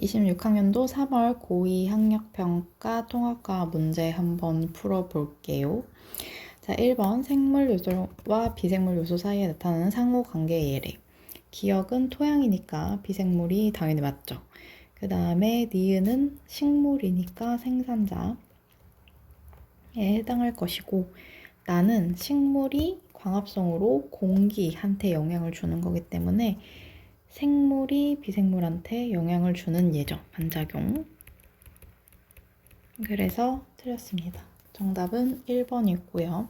26학년도 3월 고2 학력평가 통합과 문제 한번 풀어볼게요. 자, 1번 생물 요소와 비생물 요소 사이에 나타나는 상호관계 예래. 기억은 토양이니까 비생물이 당연히 맞죠. 그 다음에 니은은 식물이니까 생산자에 해당할 것이고, 나는 식물이 광합성으로 공기한테 영향을 주는 거기 때문에 생물이 비생물한테 영향을 주는 예죠. 반작용. 그래서 틀렸습니다. 정답은 1번이고요.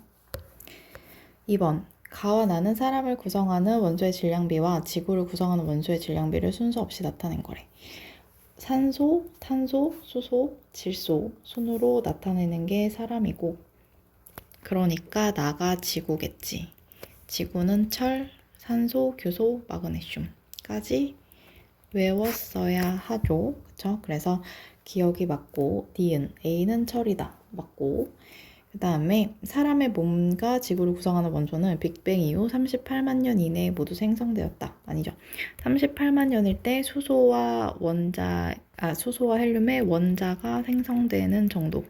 2번. 가와 나는 사람을 구성하는 원소의 질량비와 지구를 구성하는 원소의 질량비를 순서 없이 나타낸 거래. 산소, 탄소, 수소, 질소 순으로 나타내는 게 사람이고, 그러니까 나가 지구겠지. 지구는 철, 산소, 교소, 마그네슘까지 외웠어야 하죠. 그쵸? 그래서 기억이 맞고, 니은, A는 철이다. 맞고, 그 다음에 사람의 몸과 지구를 구성하는 원소는 빅뱅 이후 38만 년 이내에 모두 생성되었다. 아니죠. 38만 년일 때 수소와 헬륨의 원자가 생성되는 정도의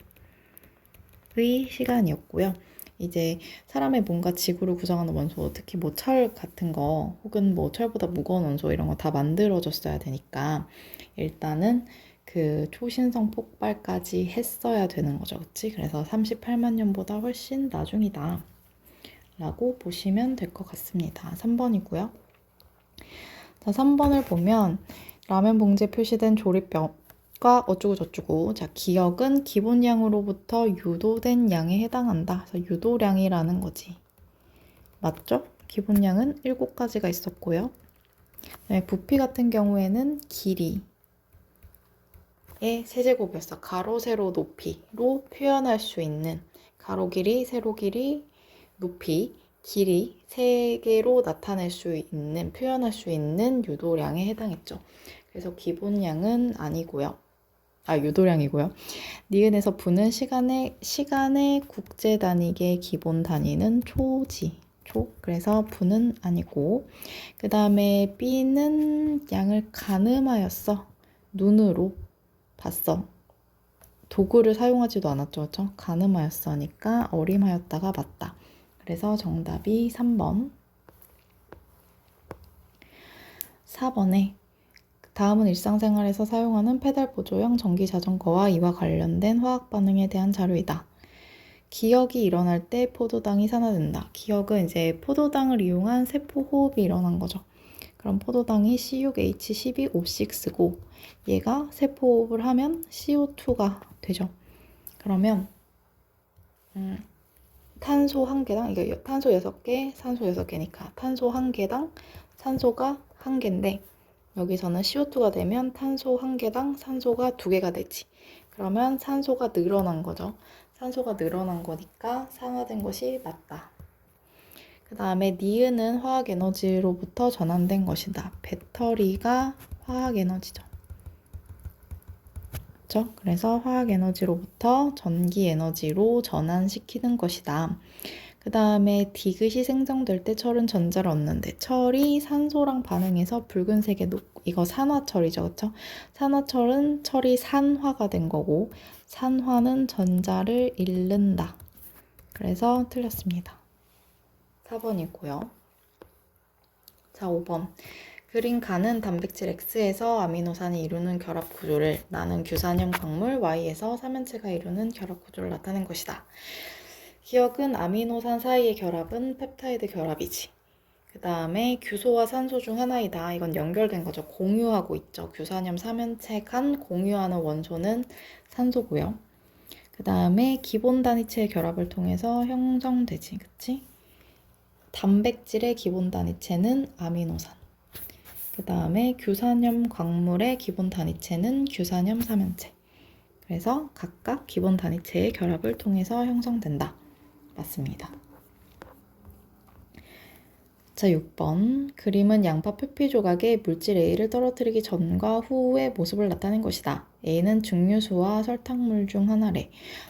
시간이었고요. 이제 사람의 몸과 지구를 구성하는 원소, 특히 뭐 철 같은 거, 혹은 뭐 철보다 무거운 원소 이런 거 다 만들어졌어야 되니까 일단은 그 초신성 폭발까지 했어야 되는 거죠. 그치? 그래서 38만 년보다 훨씬 나중이다 라고 보시면 될 것 같습니다. 3번이고요. 자, 3번을 보면 라면 봉지에 표시된 조립병과 어쩌고 저쩌고. 자, 기억은 기본량으로부터 유도된 양에 해당한다. 그래서 유도량이라는 거지. 맞죠? 기본량은 7가지가 있었고요. 네, 부피 같은 경우에는 길이의 세제곱이었어. 가로, 세로, 높이로 표현할 수 있는 가로 길이, 세로 길이, 높이, 길이 3개로 나타낼 수 있는, 표현할 수 있는 유도량에 해당했죠. 그래서 기본량은 아니고요. 유도량이고요. 니은에서 부는 시간의 국제 단위계 기본 단위는 초지. 그래서 부는 아니고, 그 다음에 B는 양을 가늠하였어. 눈으로 봤어. 도구를 사용하지도 않았죠. 그렇죠? 가늠하였으니까 어림하였다가 맞다. 그래서 정답이 3번. 4번에 다음은 일상생활에서 사용하는 페달 보조형 전기 자전거와 이와 관련된 화학 반응에 대한 자료이다. 기억이 일어날 때 포도당이 산화된다. 기억은 이제 포도당을 이용한 세포 호흡이 일어난 거죠. 그럼 포도당이 C6H12O6고 얘가 세포 호흡을 하면 CO2가 되죠. 그러면 탄소 1개당, 이게 탄소 6개, 산소 6개니까 탄소 1개당 산소가 1개인데 여기서는 CO2가 되면 탄소 1개당 산소가 2개가 되지. 그러면 산소가 늘어난 거죠. 산소가 늘어난 거니까 산화된 것이 맞다. 그 다음에 니은은 화학 에너지로부터 전환된 것이다. 배터리가 화학 에너지죠. 그렇죠? 그래서 화학 에너지로부터 전기 에너지로 전환시키는 것이다. 그 다음에 디귿이 생성될 때 철은 전자를 얻는데 철이 산소랑 반응해서 붉은색의 이거 산화철이죠. 그렇죠? 산화철은 철이 산화가 된 거고 산화는 전자를 잃는다. 그래서 틀렸습니다. 4번이고요. 자, 5번. 그린 가는 단백질 X에서 아미노산이 이루는 결합 구조를, 나는 규산염 광물 Y에서 삼연체가 이루는 결합 구조를 나타낸 것이다. 기억은 아미노산 사이의 결합은 펩타이드 결합이지. 그 다음에 규소와 산소 중 하나이다. 이건 연결된 거죠. 공유하고 있죠. 규산염 삼연체 간 공유하는 원소는 산소고요. 그 다음에 기본 단위체의 결합을 통해서 형성되지. 그치? 단백질의 기본 단위체는 아미노산. 그 다음에 규산염 광물의 기본 단위체는 규산염 삼연체. 그래서 각각 기본 단위체의 결합을 통해서 형성된다. 맞습니다. 자, 6번. 그림은 양파 표피 조각에 물질 A를 떨어뜨리기 전과 후의 모습을 나타낸 것이다. A는 증류수와 설탕물 중 하나래.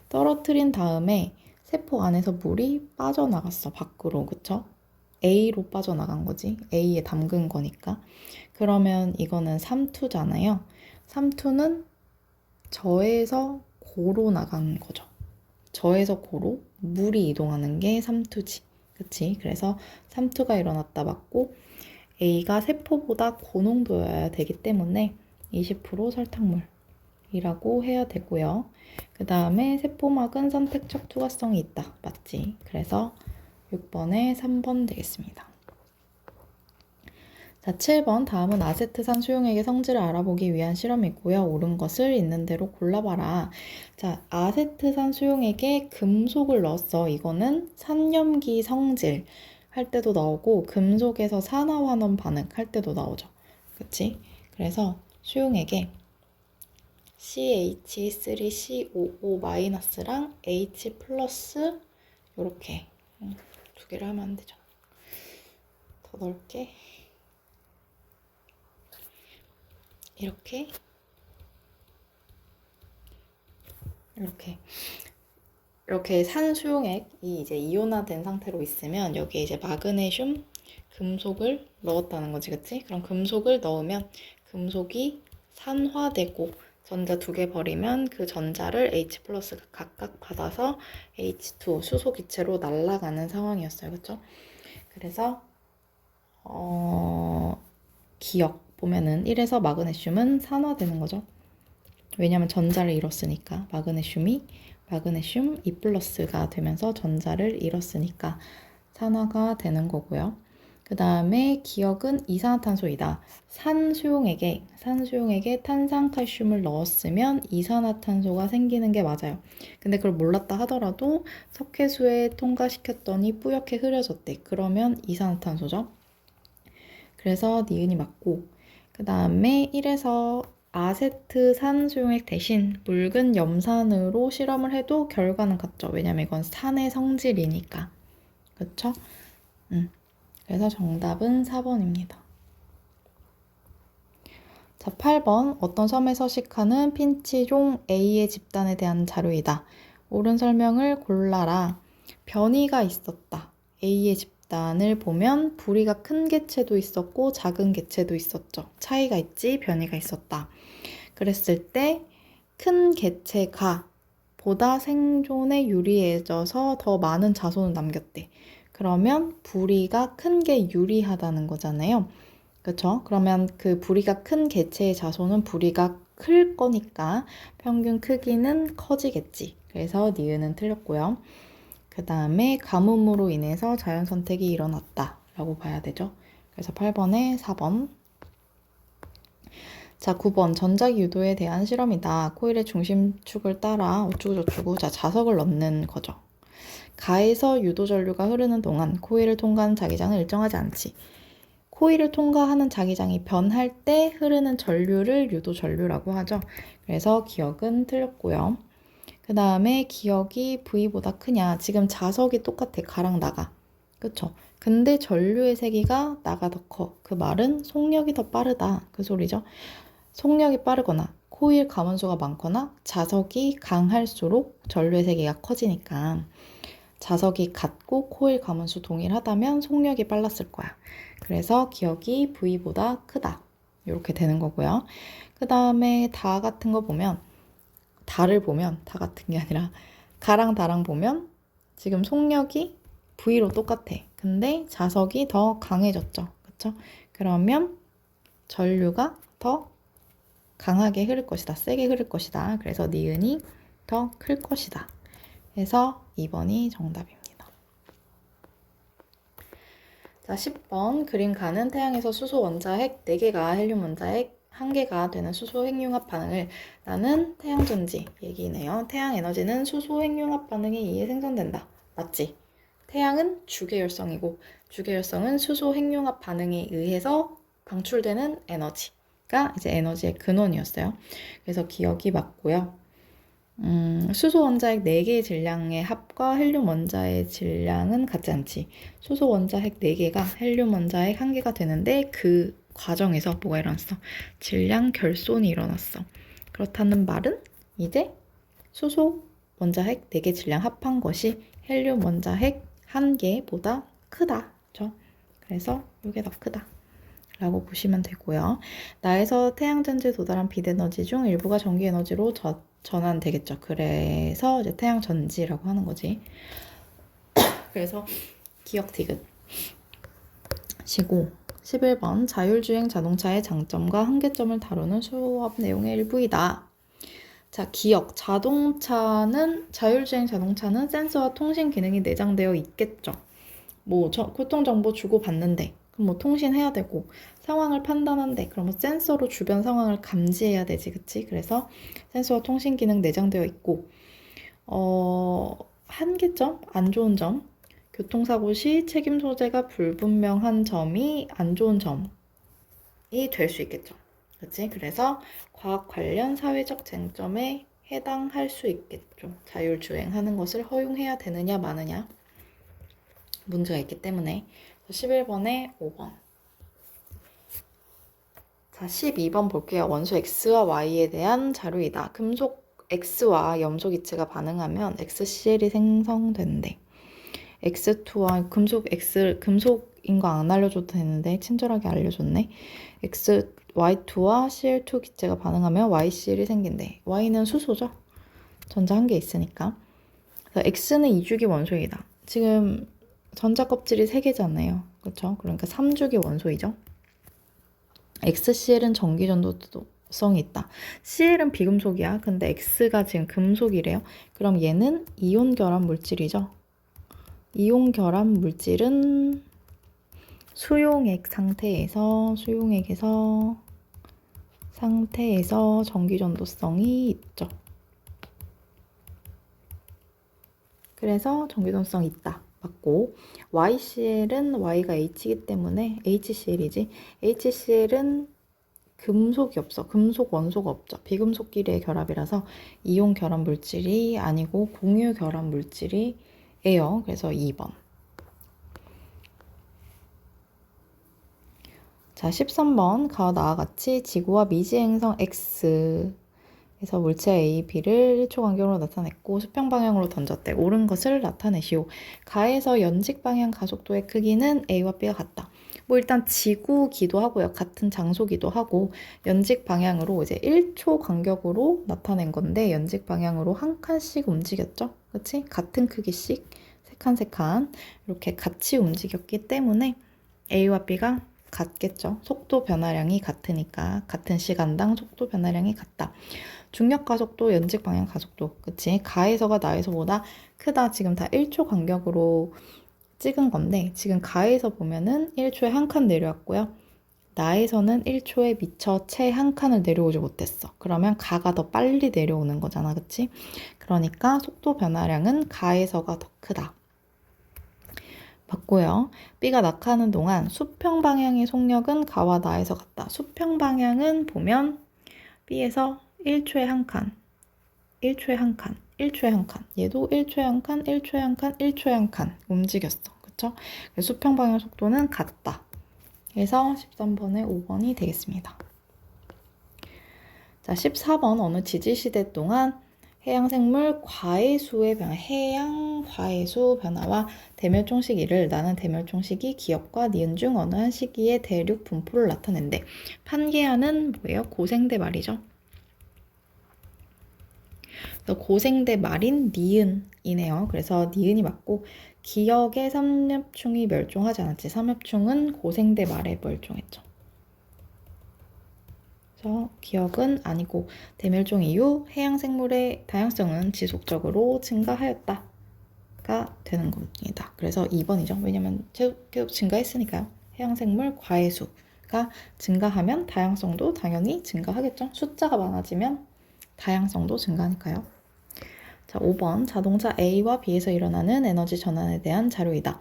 떨어뜨린 다음에 세포 안에서 물이 빠져나갔어. 밖으로. 그쵸? A로 빠져나간 거지. A에 담근 거니까. 그러면 이거는 삼투잖아요. 삼투는 저에서 고로 나간 거죠. 저에서 고로 물이 이동하는 게 삼투지. 그치? 그래서 삼투가 일어났다 맞고 A가 세포보다 고농도여야 되기 때문에 20% 설탕물이라고 해야 되고요. 그 다음에 세포막은 선택적 투과성이 있다. 맞지? 그래서 6번에 3번 되겠습니다. 자, 7번 다음은 아세트산 수용액의 성질을 알아보기 위한 실험이고요. 옳은 것을 있는 대로 골라봐라. 자, 아세트산 수용액에 금속을 넣었어. 이거는 산염기 성질 할 때도 나오고 금속에서 산화환원 반응 할 때도 나오죠. 그치? 그래서 수용액에 CH3COO-랑 H 플러스 이렇게 두 개를 하면 안 되죠. 더 넓게 이렇게 산수용액이 이제 이온화된 상태로 있으면 여기에 이제 마그네슘 금속을 넣었다는 거지, 그치? 그럼 금속을 넣으면 금속이 산화되고 전자 두 개 버리면 그 전자를 H 플러스가 각각 받아서 H2 수소 기체로 날아가는 상황이었어요, 그쵸? 그래서 기억 보면은 1에서 마그네슘은 산화되는 거죠. 왜냐면 전자를 잃었으니까 마그네슘 2 플러스가 되면서 전자를 잃었으니까 산화가 되는 거고요. 그 다음에 기억은 이산화탄소이다. 산수용액에 탄산칼슘을 넣었으면 이산화탄소가 생기는 게 맞아요. 근데 그걸 몰랐다 하더라도 석회수에 통과시켰더니 뿌옇게 흐려졌대. 그러면 이산화탄소죠. 그래서 니은이 맞고, 그 다음에 1에서 아세트산 수용액 대신 묽은 염산으로 실험을 해도 결과는 같죠. 왜냐면 이건 산의 성질이니까. 그쵸? 그래서 정답은 4번입니다. 자, 8번. 어떤 섬에 서식하는 핀치종 A의 집단에 대한 자료이다. 옳은 설명을 골라라. 변이가 있었다. A의 집단을 보면 부리가 큰 개체도 있었고 작은 개체도 있었죠. 차이가 있지, 변이가 있었다. 그랬을 때 큰 개체가 보다 생존에 유리해져서 더 많은 자손을 남겼대. 그러면 부리가 큰 게 유리하다는 거잖아요. 그쵸? 그러면 그 부리가 큰 개체의 자손은 부리가 클 거니까 평균 크기는 커지겠지. 그래서 니은은 틀렸고요. 그 다음에 가뭄으로 인해서 자연 선택이 일어났다 라고 봐야 되죠. 그래서 8번에 4번. 자, 9번 전자기 유도에 대한 실험이다. 코일의 중심축을 따라 어쩌고저쩌고. 자, 자석을 넣는 거죠. 가에서 유도 전류가 흐르는 동안 코일을 통과하는 자기장은 일정하지 않지. 코일을 통과하는 자기장이 변할 때 흐르는 전류를 유도 전류라고 하죠. 그래서 기억은 틀렸고요. 그 다음에 기억이 V보다 크냐. 지금 자석이 똑같아. 가랑 나가. 그쵸? 근데 전류의 세기가 나가 더 커. 그 말은 속력이 더 빠르다. 그 소리죠. 속력이 빠르거나 코일 가문수가 많거나 자석이 강할수록 전류의 세기가 커지니까 자석이 같고 코일 가문수 동일하다면 속력이 빨랐을 거야. 그래서 기억이 V보다 크다. 이렇게 되는 거고요. 그 다음에 다 같은 거 보면 다를 보면 다 같은 게 아니라 가랑 다랑 보면 지금 속력이 V로 똑같아. 근데 자석이 더 강해졌죠. 그쵸? 그러면 전류가 더 강하게 흐를 것이다. 세게 흐를 것이다. 그래서 니은이 더 클 것이다. 그래서 2번이 정답입니다. 자, 10번 그림 가는 태양에서 수소 원자핵 4개가 헬륨 원자핵 1개가 되는 수소 핵융합 반응을 나는 태양 전지 얘기네요. 태양 에너지는 수소 핵융합 반응에 의해 생성된다. 맞지? 태양은 주계열성이고 주계열성은 수소 핵융합 반응에 의해서 방출되는 에너지가 이제 에너지의 근원이었어요. 그래서 기억이 맞고요. 수소 원자핵 4개의 질량의 합과 헬륨 원자의 질량은 같지 않지. 수소 원자핵 4개가 헬륨 원자핵 1개가 되는데 그 과정에서 뭐가 일어났어? 질량 결손이 일어났어. 그렇다는 말은 이제 수소 원자핵 4개 질량 합한 것이 헬륨 원자핵 1개보다 크다. 그렇죠? 그래서 이게 더 크다. 라고 보시면 되고요. 나에서 태양전지에 도달한 빛 에너지 중 일부가 전기 에너지로 전환되겠죠. 그래서 이제 태양전지라고 하는 거지. 그래서 기억 디귿 시고 11번 자율주행 자동차의 장점과 한계점을 다루는 수업 내용의 일부이다. 자, 기억. 자율주행 자동차는 센서와 통신 기능이 내장되어 있겠죠. 뭐 교통정보 주고받는데 그럼 뭐 통신해야 되고 상황을 판단한데 그럼 뭐 센서로 주변 상황을 감지해야 되지, 그치? 그래서 센서와 통신 기능 내장되어 있고 한계점, 안 좋은 점, 교통사고 시 책임 소재가 불분명한 점이 안 좋은 점이 될 수 있겠죠. 그치? 그래서 과학 관련 사회적 쟁점에 해당할 수 있겠죠. 자율주행하는 것을 허용해야 되느냐 마느냐 문제가 있기 때문에. 11번에 5번. 자, 12번 볼게요. 원소 X와 Y에 대한 자료이다. 금속 X와 염소 기체가 반응하면 XCl이 생성된대. X2와 금속인 거 안 알려줘도 되는데 친절하게 알려줬네. Y2와 Cl2 기체가 반응하면 YCl이 생긴대. Y는 수소죠. 전자 한 개 있으니까. 그래서 X는 2주기 원소이다. 지금 전자 껍질이 3개잖아요. 그렇죠? 그러니까 3주기 원소이죠. XCl은 전기 전도성이 있다. Cl은 비금속이야. 근데 X가 지금 금속이래요. 그럼 얘는 이온 결합 물질이죠. 이온 결합 물질은 수용액 상태에서 전기 전도성이 있죠. 그래서 전기 전도성이 있다. 맞고, YCl은 Y가 H이기 때문에 HCl이지. HCl은 금속이 없어. 금속 원소가 없죠. 비금속끼리의 결합이라서 이온 결합 물질이 아니고 공유 결합 물질이에요. 그래서 2번. 자, 13번. 가와 나와 같이 지구와 미지 행성 X 에서 물체 A, B를 1초 간격으로 나타냈고 수평 방향으로 던졌대. 옳은 것을 나타내시오. 가에서 연직 방향 가속도의 크기는 A와 B가 같다. 뭐 일단 지구기도 하고요. 같은 장소기도 하고 연직 방향으로 이제 1초 간격으로 나타낸 건데 연직 방향으로 한 칸씩 움직였죠. 그치? 같은 크기씩 세 칸 세 칸 이렇게 같이 움직였기 때문에 A와 B가 같겠죠. 속도 변화량이 같으니까 같은 시간당 속도 변화량이 같다. 중력 가속도, 연직 방향 가속도, 그치? 가에서가 나에서보다 크다. 지금 다 1초 간격으로 찍은 건데 지금 가에서 보면은 1초에 한 칸 내려왔고요. 나에서는 1초에 미처 채 한 칸을 내려오지 못했어. 그러면 가가 더 빨리 내려오는 거잖아, 그치? 그러니까 속도 변화량은 가에서가 더 크다. 맞고요. B가 낙하하는 동안 수평 방향의 속력은 가와 나에서 같다. 수평 방향은 보면 B에서 1초에 한 칸, 1초에 한 칸, 1초에 한 칸. 얘도 1초에 한 칸, 1초에 한 칸, 1초에 한 칸 움직였어. 그쵸? 수평 방향 속도는 같다. 그래서 13번에 5번이 되겠습니다. 자, 14번 어느 지질시대 동안 해양생물 과해수의 변화, 해양 과해수 변화와 대멸종 시기를 나는 대멸종 시기 기억과 니은 중 어느 한 시기의 대륙 분포를 나타낸대. 판게아는 뭐예요? 고생대 말이죠. 그래서 고생대 말인 니은이네요. 그래서 니은이 맞고 기억의 삼엽충이 멸종하지 않았지. 삼엽충은 고생대 말에 멸종했죠. 그래서 기억은 아니고 대멸종 이후 해양생물의 다양성은 지속적으로 증가하였다가 되는 겁니다. 그래서 2번이죠. 왜냐면 계속 증가했으니까요. 해양생물 과해수가 증가하면 다양성도 당연히 증가하겠죠. 숫자가 많아지면 다양성도 증가하니까요. 자, 5번 자동차 A와 B에서 일어나는 에너지 전환에 대한 자료이다.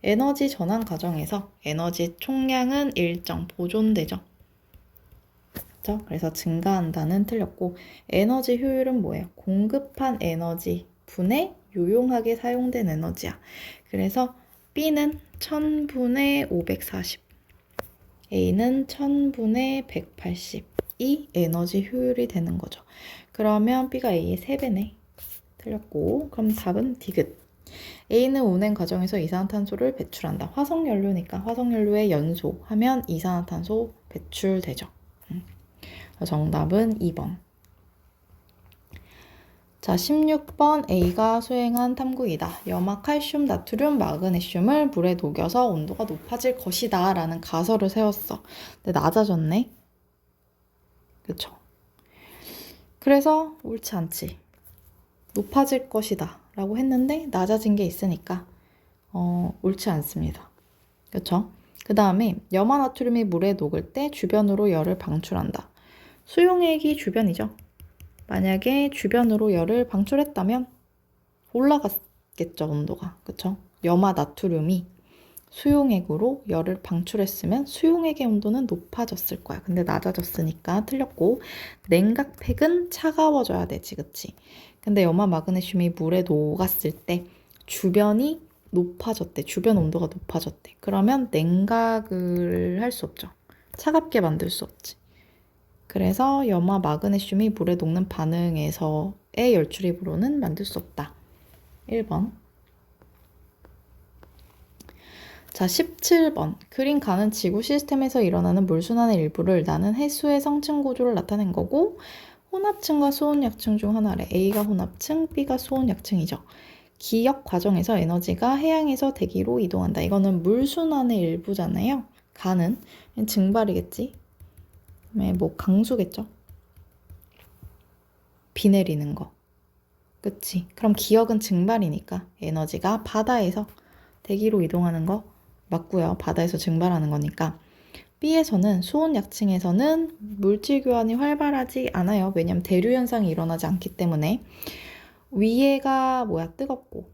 에너지 전환 과정에서 에너지 총량은 일정 보존되죠. 그렇죠? 그래서 증가한다는 틀렸고 에너지 효율은 뭐예요? 공급한 에너지 분의 유용하게 사용된 에너지야. 그래서 B는 1000분의 540, A는 1000분의 180이 에너지 효율이 되는 거죠. 그러면 B가 A의 3배네. 틀렸고 그럼 답은 디귿. A는 운행 과정에서 이산화탄소를 배출한다. 화석연료니까 화석연료의 연소 하면 이산화탄소 배출되죠. 정답은 2번. 자, 16번 A가 수행한 탐구이다. 염화, 칼슘, 나트륨, 마그네슘을 물에 녹여서 온도가 높아질 것이다 라는 가설을 세웠어. 근데 낮아졌네. 그쵸? 그래서 옳지 않지. 높아질 것이다 라고 했는데 낮아진 게 있으니까 옳지 않습니다. 그쵸? 그 다음에 염화 나트륨이 물에 녹을 때 주변으로 열을 방출한다. 수용액이 주변이죠. 만약에 주변으로 열을 방출했다면 올라갔겠죠, 온도가. 그쵸? 염화 나트륨이 수용액으로 열을 방출했으면 수용액의 온도는 높아졌을 거야. 근데 낮아졌으니까 틀렸고, 냉각팩은 차가워져야 되지, 그치? 근데 염화 마그네슘이 물에 녹았을 때 주변이 높아졌대. 주변 온도가 높아졌대. 그러면 냉각을 할 수 없죠. 차갑게 만들 수 없지. 그래서 염화 마그네슘이 물에 녹는 반응에서의 열출입으로는 만들 수 없다. 1번. 자, 17번. 그린 가는 지구 시스템에서 일어나는 물순환의 일부를 나는 해수의 성층 구조를 나타낸 거고, 혼합층과 소온약층 중 하나래. A가 혼합층, B가 소온약층이죠. 기역 과정에서 에너지가 해양에서 대기로 이동한다. 이거는 물순환의 일부잖아요. 가는 증발이겠지. 뭐 강수겠죠. 비 내리는 거. 그치? 그럼 기역은 증발이니까 에너지가 바다에서 대기로 이동하는 거 맞고요. 바다에서 증발하는 거니까. B에서는 수온약층에서는 물질 교환이 활발하지 않아요. 왜냐면 대류 현상이 일어나지 않기 때문에. 위에가 뜨겁고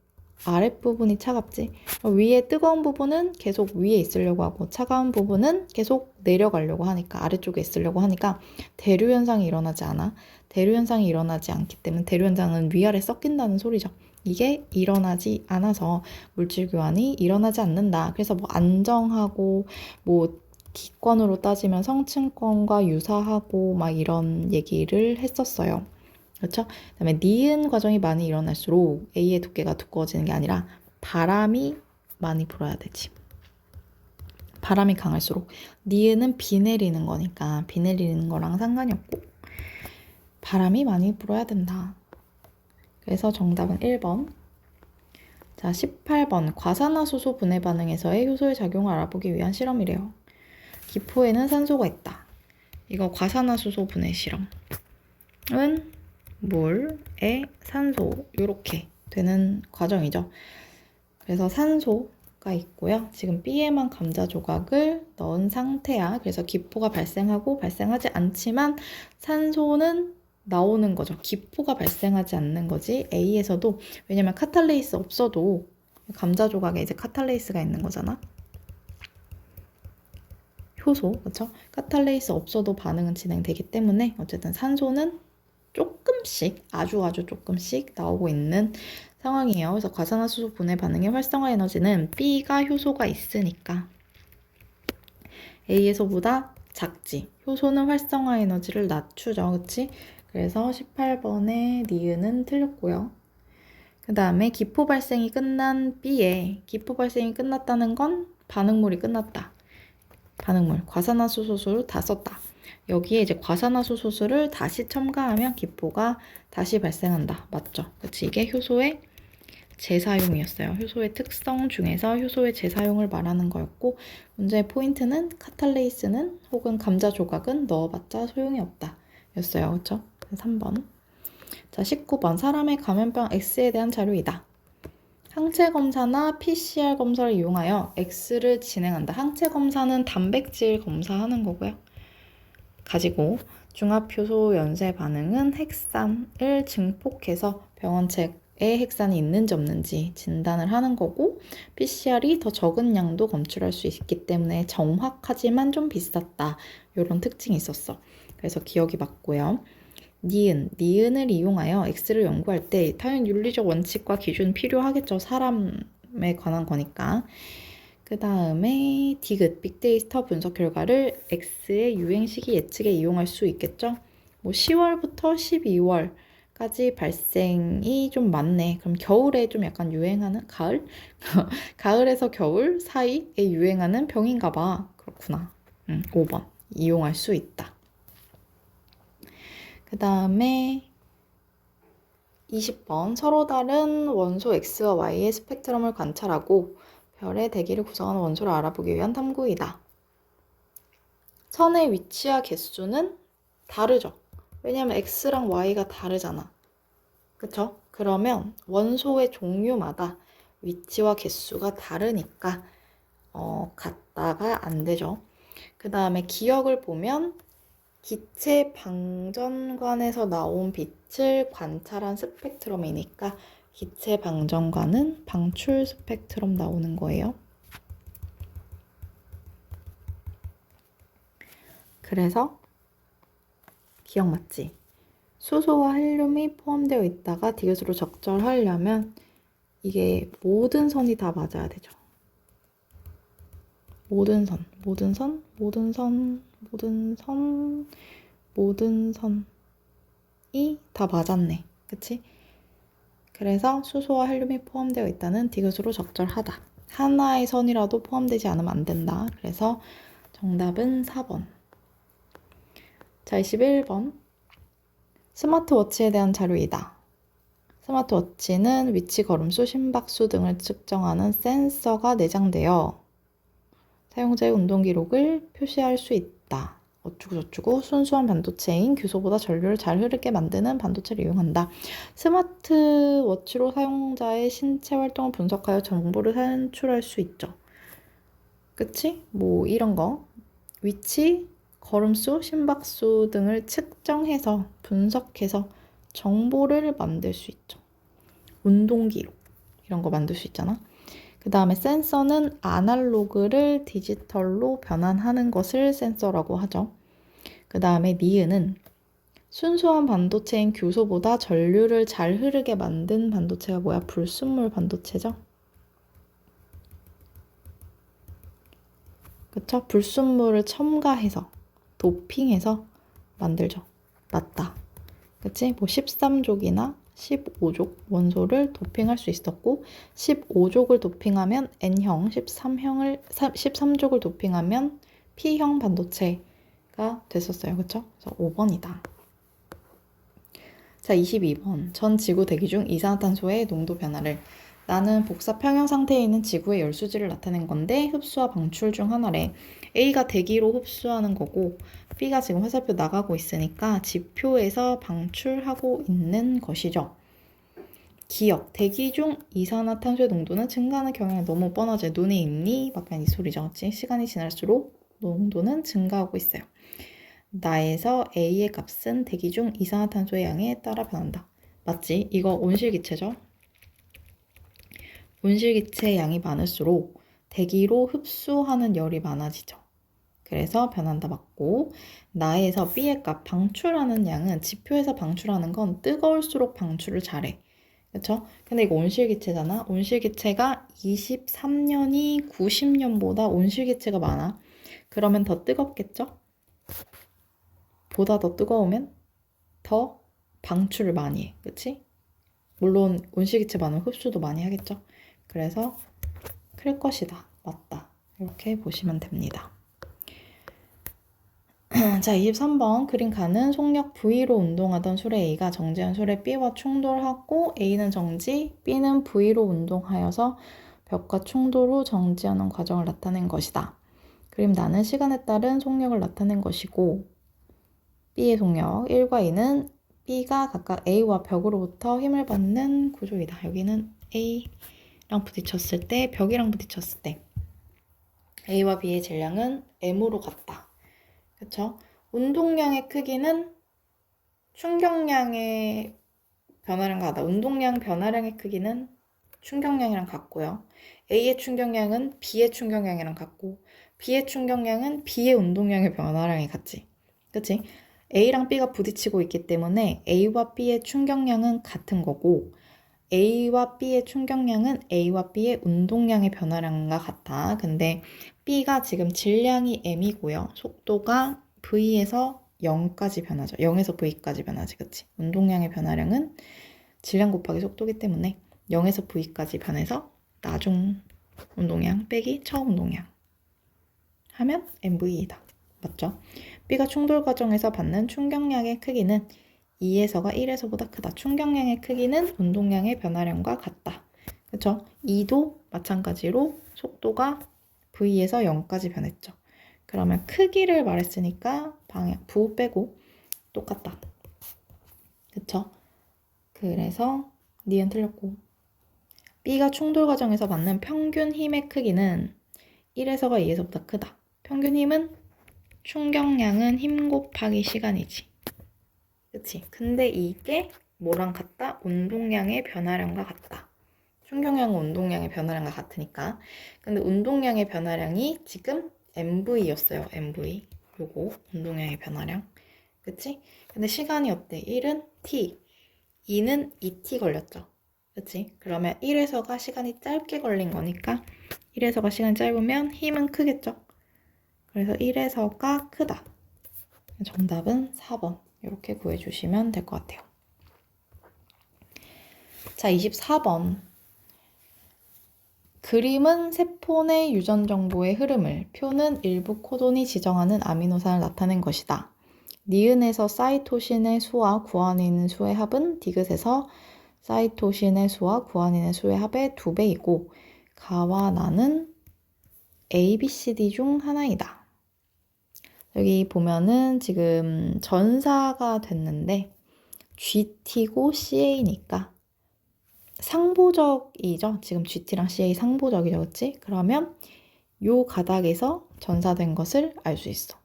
아랫부분이 차갑지. 위에 뜨거운 부분은 계속 위에 있으려고 하고 차가운 부분은 계속 내려가려고 하니까 아래쪽에 있으려고 하니까 대류 현상이 일어나지 않아. 대류 현상이 일어나지 않기 때문에 대류 현상은 위아래 섞인다는 소리죠. 이게 일어나지 않아서 물질 교환이 일어나지 않는다. 그래서 안정하고 기권으로 따지면 성층권과 유사하고 이런 얘기를 했었어요. 그렇죠? 그다음에 니은 과정이 많이 일어날수록 A의 두께가 두꺼워지는 게 아니라 바람이 많이 불어야 되지. 바람이 강할수록 니은은 비 내리는 거니까 비 내리는 거랑 상관이 없고 바람이 많이 불어야 된다. 그래서 정답은 1번. 자, 18번. 과산화수소 분해 반응에서의 효소의 작용을 알아보기 위한 실험이래요. 기포에는 산소가 있다. 이거 과산화수소 분해 실험은 물에 산소 이렇게 되는 과정이죠. 그래서 산소가 있고요. 지금 B에만 감자 조각을 넣은 상태야. 그래서 기포가 발생하고 발생하지 않지만 산소는 나오는 거죠. 기포가 발생하지 않는 거지. A에서도 왜냐면 카탈레이스 없어도 감자 조각에 이제 카탈레이스가 있는 거잖아. 효소, 그렇죠? 카탈레이스 없어도 반응은 진행되기 때문에 어쨌든 산소는 조금씩, 아주 조금씩 나오고 있는 상황이에요. 그래서 과산화수소 분해 반응의 활성화 에너지는 B가 효소가 있으니까 A에서보다 작지. 효소는 활성화 에너지를 낮추죠. 그치? 그래서 18번의 니은은 틀렸고요. 그 다음에 기포 발생이 끝난 B에 기포 발생이 끝났다는 건 반응물이 끝났다. 반응물, 과산화수소를 다 썼다. 여기에 이제 과산화수소를 다시 첨가하면 기포가 다시 발생한다. 맞죠? 그치? 이게 효소의 재사용이었어요. 효소의 특성 중에서 효소의 재사용을 말하는 거였고 문제의 포인트는 카탈레이스는 혹은 감자 조각은 넣어봤자 소용이 없다 였어요. 그쵸? 3번. 자, 19번. 사람의 감염병 X에 대한 자료이다. 항체 검사나 PCR 검사를 이용하여 X를 진행한다. 항체 검사는 단백질 검사하는 거고요. 가지고 중합효소 연쇄 반응은 핵산을 증폭해서 병원체에 핵산이 있는지 없는지 진단을 하는 거고 PCR이 더 적은 양도 검출할 수 있기 때문에 정확하지만 좀 비쌌다. 이런 특징이 있었어. 그래서 기억이 맞고요. 니은을 이용하여 X를 연구할 때 당연히 윤리적 원칙과 기준 필요하겠죠. 사람에 관한 거니까. 그 다음에 디귿, 빅데이터 분석 결과를 X의 유행 시기 예측에 이용할 수 있겠죠. 10월부터 12월 까지 발생이 좀 많네. 그럼 겨울에 좀 약간 유행하는 가을? 가을에서 겨울 사이에 유행하는 병인가 봐. 그렇구나. 5번 이용할 수 있다. 그 다음에 20번 서로 다른 원소 X와 Y의 스펙트럼을 관찰하고 별의 대기를 구성하는 원소를 알아보기 위한 탐구이다. 선의 위치와 개수는 다르죠. 왜냐하면 X랑 Y가 다르잖아. 그쵸? 그러면 원소의 종류마다 위치와 개수가 다르니까 같다가 안 되죠. 그 다음에 기억을 보면 기체 방전관에서 나온 빛을 관찰한 스펙트럼이니까 기체 방전관은 방출 스펙트럼 나오는 거예요. 그래서 기억 맞지? 수소와 헬륨이 포함되어 있다가 디귿으로 적절하려면 이게 모든 선이 다 맞아야 되죠. 모든 선이 다 맞았네. 그치? 그래서 수소와 헬륨이 포함되어 있다는 디귿으로 적절하다. 하나의 선이라도 포함되지 않으면 안 된다. 그래서 정답은 4번. 자, 21번. 스마트워치에 대한 자료이다. 스마트워치는 위치, 걸음수, 심박수 등을 측정하는 센서가 내장되어 사용자의 운동 기록을 표시할 수 있다. 어쩌고저쩌고 순수한 반도체인 규소보다 전류를 잘 흐르게 만드는 반도체를 이용한다. 스마트워치로 사용자의 신체 활동을 분석하여 정보를 산출할 수 있죠. 그치? 뭐 이런 거. 위치, 걸음수, 심박수 등을 측정해서 분석해서 정보를 만들 수 있죠. 운동 기록 이런 거 만들 수 있잖아. 그 다음에 센서는 아날로그를 디지털로 변환하는 것을 센서라고 하죠. 그 다음에 니은은 순수한 반도체인 규소보다 전류를 잘 흐르게 만든 반도체가 뭐야? 불순물 반도체죠. 그쵸? 불순물을 첨가해서 도핑해서 만들죠. 맞다. 그치? 뭐 13족이나 15족 원소를 도핑할 수 있었고 15족을 도핑하면 N형, 13족을 도핑하면 P형 반도체가 됐었어요. 그쵸? 그래서 5번이다. 자, 22번. 전 지구 대기 중 이산화탄소의 농도 변화를 나는 복사 평형 상태에 있는 지구의 열수지를 나타낸 건데 흡수와 방출 중 하나래. A가 대기로 흡수하는 거고 B가 지금 화살표 나가고 있으니까 지표에서 방출하고 있는 것이죠. 기억, 대기 중 이산화탄소의 농도는 증가하는 경향이 너무 뻔하지. 눈에 익니? 약간 이 소리죠. 그치? 시간이 지날수록 농도는 증가하고 있어요. 나에서 A의 값은 대기 중 이산화탄소의 양에 따라 변한다. 맞지? 이거 온실기체죠? 온실기체의 양이 많을수록 대기로 흡수하는 열이 많아지죠. 그래서 변한다 맞고 나에서 B의 값 방출하는 양은 지표에서 방출하는 건 뜨거울수록 방출을 잘해. 그렇죠? 근데 이거 온실기체잖아. 온실기체가 23년이 90년보다 온실기체가 많아. 그러면 더 뜨겁겠죠? 보다 더 뜨거우면 더 방출을 많이 해. 그치? 물론 온실기체 많으면 흡수도 많이 하겠죠? 그래서 클 것이다. 맞다. 이렇게 보시면 됩니다. 자, 23번 그림 가는 속력 V로 운동하던 수레 A가 정지한 수레 B와 충돌하고 A는 정지, B는 V로 운동하여서 벽과 충돌 후 정지하는 과정을 나타낸 것이다. 그림 나는 시간에 따른 속력을 나타낸 것이고 B의 속력 1과 2는 B가 각각 A와 벽으로부터 힘을 받는 구조이다. 여기는 A랑 부딪혔을 때, 벽이랑 부딪혔을 때 A와 B의 질량은 M으로 같다. 그쵸? 운동량의 크기는 충격량의 변화량 같다. 운동량 변화량의 크기는 충격량이랑 같고요. A의 충격량은 B의 충격량이랑 같고 B의 충격량은 B의 운동량의 변화량이 같지. 그치? A랑 B가 부딪히고 있기 때문에 A와 B의 충격량은 같은 거고 A와 B의 충격량은 A와 B의 운동량의 변화량과 같아. 근데 B가 지금 질량이 M이고요. 속도가 V에서 0까지 변하죠. 0에서 V까지 변하지, 그치? 운동량의 변화량은 질량 곱하기 속도기 때문에 0에서 V까지 변해서 나중 운동량 빼기 처음 운동량 하면 MV이다. 맞죠? B가 충돌 과정에서 받는 충격량의 크기는 2에서가 1에서보다 크다. 충격량의 크기는 운동량의 변화량과 같다. 그쵸? 2도 마찬가지로 속도가 V에서 0까지 변했죠. 그러면 크기를 말했으니까 부호 빼고 똑같다. 그쵸? 그래서 니은 틀렸고, B가 충돌 과정에서 받는 평균 힘의 크기는 1에서가 2에서보다 크다. 평균 힘은 충격량은 힘 곱하기 시간이지. 그치? 근데 이게 뭐랑 같다? 운동량의 변화량과 같다. 충격량은 운동량의 변화량과 같으니까. 근데 운동량의 변화량이 지금 MV였어요. MV. 요거 운동량의 변화량. 그치? 근데 시간이 어때? 1은 T, 2는 2T 걸렸죠. 그치? 그러면 1에서가 시간이 짧게 걸린 거니까 1에서가 시간이 짧으면 힘은 크겠죠? 그래서 1에서가 크다. 정답은 4번. 이렇게 구해주시면 될 것 같아요. 자, 24번. 그림은 세포 내 유전 정보의 흐름을, 표는 일부 코돈이 지정하는 아미노산을 나타낸 것이다. 니은에서 사이토신의 수와 구안에 있는 수의 합은 디귿에서 사이토신의 수와 구안에 있는 수의 합의 2배이고 가와 나는 A, B, C, D 중 하나이다. 여기 보면은 지금 전사가 됐는데 GT고 CA니까 상보적이죠. 지금 GT랑 CA 상보적이죠. 그치? 그러면 요 가닥에서 전사된 것을 알 수 있어.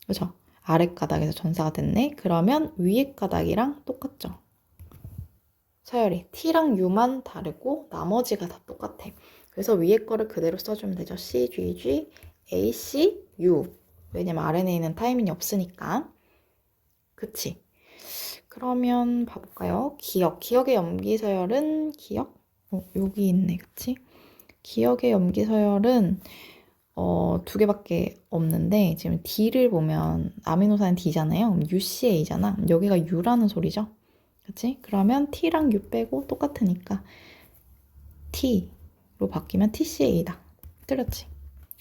그죠? 아래 가닥에서 전사가 됐네. 그러면 위에 가닥이랑 똑같죠. 서열이 T랑 U만 다르고 나머지가 다 똑같아. 그래서 위에 거를 그대로 써주면 되죠. C, G, G, A, C, U. 왜냐면 RNA는 타이밍이 없으니까. 그치? 그러면 봐볼까요? 기억의 염기 서열은 여기 있네. 그치? 기억의 염기 서열은 2개밖에 없는데 지금 D를 보면 아미노산은 D잖아요. 그럼 UCA잖아. 여기가 U라는 소리죠. 그치? 그러면 T랑 U 빼고 똑같으니까 T로 바뀌면 TCA다. 틀렸지?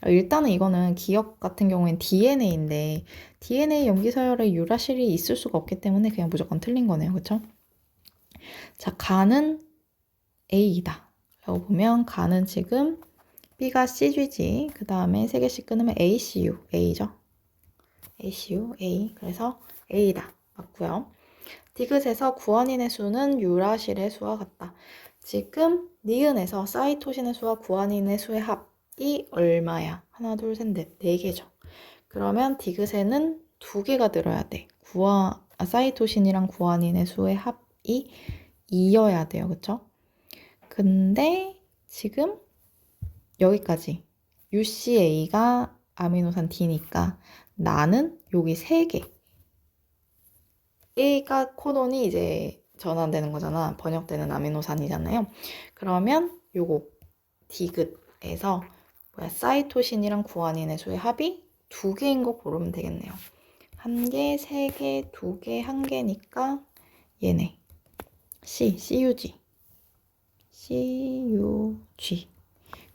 일단은 이거는 기억 같은 경우엔 DNA인데 DNA 염기 서열에 유라실이 있을 수가 없기 때문에 그냥 무조건 틀린 거네요. 그쵸? 자, 간은 A이다. 라고 보면 간은 지금 B가 CG지. 그 다음에 3개씩 끊으면 ACU, A죠. ACU, A. 그래서 A다. 맞고요. 디귿에서 구원인의 수는 유라실의 수와 같다. 지금 니은에서 사이토신의 수와 구원인의 수의 합이 얼마야? 하나, 둘, 셋, 넷. 4개죠. 그러면 디귿에는 2개가 들어야 돼. 사이토신이랑 구원인의 수의 합이 2여야 돼요. 그쵸? 근데 지금 여기까지 UCA가 아미노산 D니까 나는 여기 3개. A가 코돈이 이제 전환되는 거잖아. 번역되는 아미노산이잖아요. 그러면 요거 디귿에서 사이토신이랑 구안인의 수의 합이 2개인 거 고르면 되겠네요. 1개, 3개, 2개, 1개니까 얘네 CUG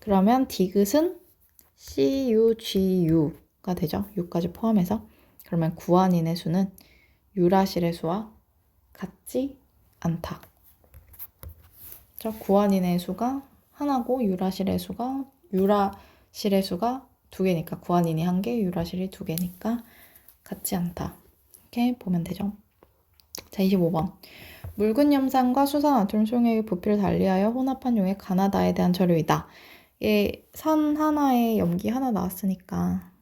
그러면 디귿은 CUGU가 되죠. U까지 포함해서. 그러면 구안인의 수는 유라실의 수와 같지 않다. 구안인의 수가 하나고 유라실의 수가 2개니까 구안인이 1개, 유라실이 2개니까 같지 않다. 이렇게 보면 되죠. 자, 25번. 묽은 염산과 수산화듐 소용액의 부피를 달리하여 혼합한 용의 가나다에 대한 처리이다. 산 하나에 염기 하나 나왔으니까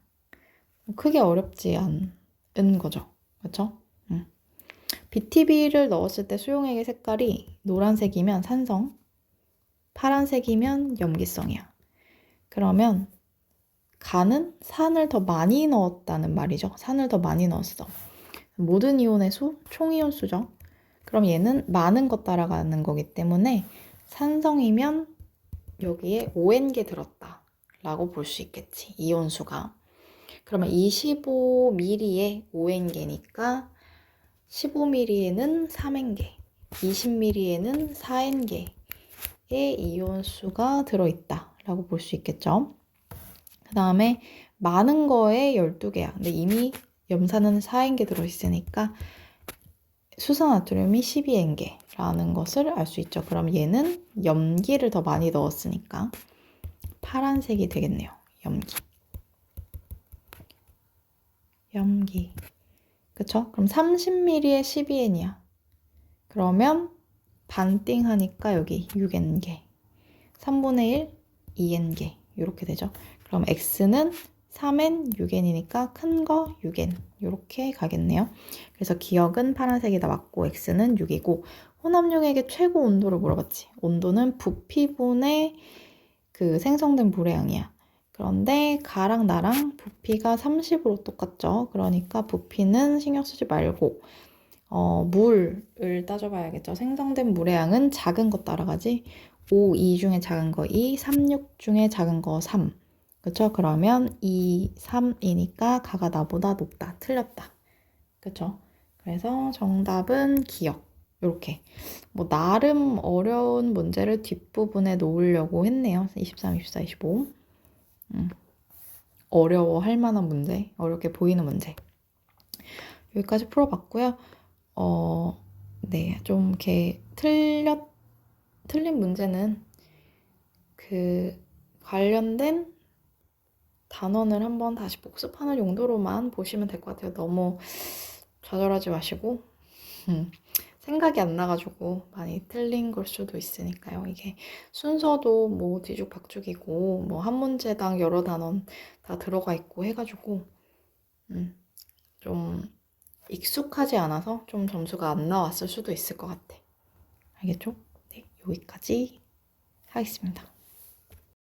크게 어렵지 않은 거죠. 그렇죠? BTB를 넣었을 때 수용액의 색깔이 노란색이면 산성, 파란색이면 염기성이야. 그러면 간은 산을 더 많이 넣었다는 말이죠. 산을 더 많이 넣었어. 모든 이온의 수, 총이온 수죠. 그럼 얘는 많은 것 따라가는 거기 때문에 산성이면 여기에 ON개 들었다 라고 볼 수 있겠지. 이온 수가. 그러면 25ml에 5N개니까 15ml에는 3N개, 20ml에는 4N개의 이온수가 들어있다 라고 볼 수 있겠죠. 그 다음에 많은 거에 12개야. 근데 이미 염산은 4N개 들어있으니까 수산나트륨이 12N개라는 것을 알 수 있죠. 그럼 얘는 염기를 더 많이 넣었으니까 파란색이 되겠네요. 염기. 그쵸? 그럼 30ml에 12N이야. 그러면 반띵 하니까 여기 6N개. 3분의 1, 2N개. 이렇게 되죠. 그럼 X는 3N, 6N이니까 큰 거 6N. 이렇게 가겠네요. 그래서 기억은 파란색에다 맞고 X는 6이고 혼합용액의 최고 온도를 물어봤지. 온도는 부피분의 그 생성된 물의 양이야. 그런데 가랑 나랑 부피가 30으로 똑같죠. 그러니까 부피는 신경 쓰지 말고 물을 따져봐야겠죠. 생성된 물의 양은 작은 거 따라가지. 5, 2 중에 작은 거 2, 3, 6 중에 작은 거 3. 그쵸? 그러면 2, 3이니까 가가 나보다 높다. 틀렸다. 그쵸? 그래서 정답은 기억. 이렇게 뭐 나름 어려운 문제를 뒷부분에 놓으려고 했네요. 23, 24, 25. 어려워할 만한 문제, 어렵게 보이는 문제. 여기까지 풀어봤고요. 네, 좀 이렇게 틀린 문제는 그 관련된 단원을 한번 다시 복습하는 용도로만 보시면 될 것 같아요. 너무 좌절하지 마시고 생각이 안 나가지고 많이 틀린 걸 수도 있으니까요. 이게 순서도 뭐 뒤죽박죽이고 뭐 한 문제당 여러 단원 다 들어가 있고 해가지고 좀 익숙하지 않아서 좀 점수가 안 나왔을 수도 있을 것 같아. 알겠죠? 네, 여기까지 하겠습니다.